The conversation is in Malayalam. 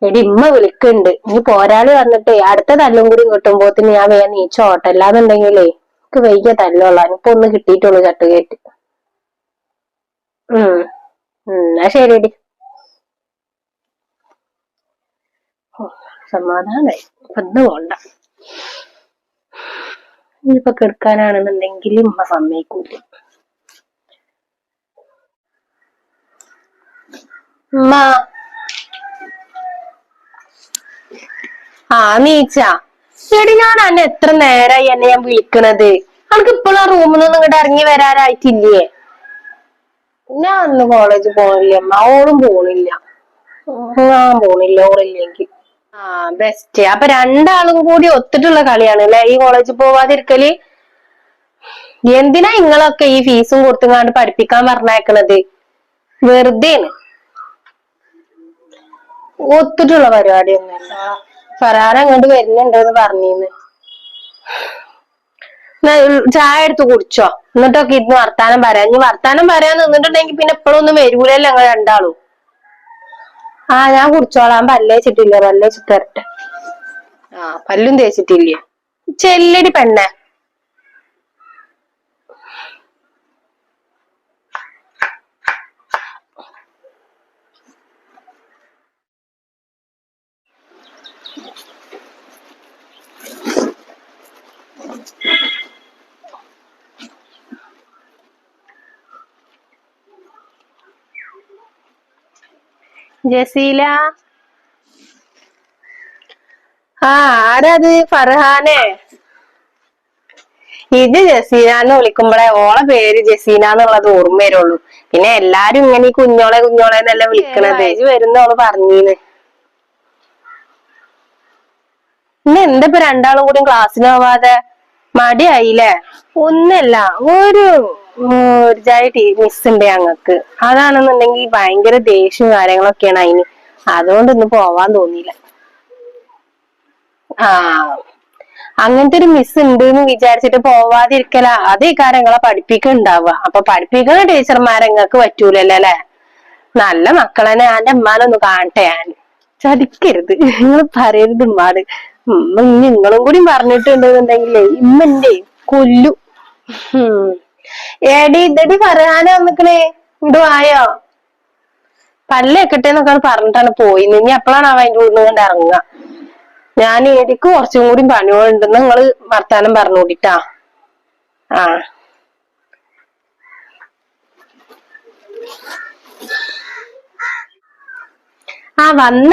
എടി ഇമ്മ വിളിക്കുന്നുണ്ട്. ഇനി പോരാളി വന്നിട്ടേ അടുത്ത തല്ലും കൂടി കിട്ടുമ്പോത്തിന് ഞാൻ വേഗം നീച്ചോട്ടെ. അല്ലാന്നുണ്ടെങ്കിലേ എനിക്ക് വൈകിയ തല്ലുള്ള ഇപ്പൊ ഒന്ന് കിട്ടിയിട്ടുള്ളൂ ചട്ടുകേറ്റ്. ഉം എന്നാ ശരിയടി. സമാധാനായി. ഇപ്പൊ ഇന്ന് പോണ്ട. ഇനിയിപ്പൊ കിടക്കാനാണെന്നുണ്ടെങ്കിൽ ഉമ്മ സമ്മതിക്കൂല. ഉമ്മ നീച്ച എടി ഞാൻ അന്നെ എത്ര നേരായി എന്നെ ഞാൻ വിളിക്കണത്. അവൾക്ക് ഇപ്പോഴും ആ റൂമിൽ നിന്ന് ഇങ്ങോട്ട് ഇറങ്ങി വരാനായിട്ടില്ലേ? ഞാൻ അന്ന് കോളേജ് പോണില്ല അമ്മ. ഓളും പോണില്ല. ഞാൻ പോണില്ല ഓളില്ലെങ്കിൽ. ബെസ്റ്റ്. അപ്പൊ രണ്ടാളും കൂടി ഒത്തിട്ടുള്ള കളിയാണ് അല്ലെ ഈ കോളേജിൽ പോവാതിരിക്കല്. എന്തിനാ നിങ്ങളൊക്കെ ഈ ഫീസും കൊടുത്തുങ്ങാണ്ട് പഠിപ്പിക്കാൻ പറഞ്ഞേക്കണത്? വെറുതെയാണ്. ഒത്തിട്ടുള്ള പരിപാടിയൊന്നുമല്ല. ഫറാന അങ്ങോട്ട് വരുന്നുണ്ടെന്ന് പറഞ്ഞിന്ന്. ചായ എടുത്ത് കുടിച്ചോ, എന്നിട്ടൊക്കെ ഇരുന്ന് വർത്താനം പറയാം. ഇനി വർത്താനം പറയാൻ നിന്നിട്ടുണ്ടെങ്കിൽ പിന്നെ എപ്പോഴൊന്നും വരൂലല്ലോ ഞങ്ങൾ രണ്ടാളും. ഞാൻ കുടിച്ചോളാം. പല്ലേച്ചിട്ടില്ല, പല്ലേച്ചിട്ട് തരട്ടെ. പല്ലും തേച്ചിട്ടില്ലേ? ചെല്ലടി പെണ്ണെ. ജസീല. ആരത്? ഫർഹാനെ? ഇത് ജസീനാന്ന് വിളിക്കുമ്പോഴേ ഓളെ പേര് ജസീന എന്നുള്ളത് ഓർമ്മ വരുള്ളൂ. പിന്നെ എല്ലാരും ഇങ്ങനെ ഈ കുഞ്ഞോളെ കുഞ്ഞോളെ എന്നല്ല വിളിക്കണത്. വരുന്ന ഓള് പറഞ്ഞീന്ന്. ഇന്ന് എന്താ ഇപ്പൊ രണ്ടാളും കൂടി ക്ലാസ്സിന് പോവാതെ? മടിയായില്ലേ? ഒന്നല്ല, ഒരു മിസ് ഉണ്ട് ഞങ്ങക്ക്. അതാണെന്നുണ്ടെങ്കിൽ ഭയങ്കര ദേഷ്യവും കാര്യങ്ങളൊക്കെയാണ് അതിന്. അതുകൊണ്ട് ഇന്ന് പോവാൻ തോന്നിയില്ല. അങ്ങനത്തെ ഒരു മിസ് ഉണ്ട് എന്ന് വിചാരിച്ചിട്ട് പോവാതിരിക്കല. അതേ കാര്യങ്ങളെ പഠിപ്പിക്കുന്നുണ്ടാവുക. അപ്പൊ പഠിപ്പിക്കുന്ന ടീച്ചർമാരെ നിങ്ങൾക്ക് പറ്റൂലല്ലോ അല്ലെ? നല്ല മക്കളെന്നെ. എന്റെ ഉമ്മാനൊന്ന് കാണട്ടെ ഞാൻ. ചതിക്കരുത്, നിങ്ങൾ പറയരുത് ഉമ്മാട്. നിങ്ങളും കൂടി പറഞ്ഞിട്ടുണ്ടെന്നുണ്ടെങ്കിലേ ഇമ്മന്റെ കൊല്ലു. ഏടി ഇതടി പറയാനോ വന്നിക്കണേ. ഇങ്ങോട്ട് വായോ. പല്ലേക്കട്ടെ എന്നൊക്കെ പറഞ്ഞിട്ടാണ് പോയി. ഇനി എപ്പോഴാണ് അവൻ അതിന്റെ ഉള്ളിൽ കൊണ്ട് ഇറങ്ങുക? ഞാൻ ഏടിക്ക് കുറച്ചും കൂടി പണികളുണ്ടെന്ന് നിങ്ങള് വർത്താനം പറഞ്ഞോടിട്ടാ. വന്ന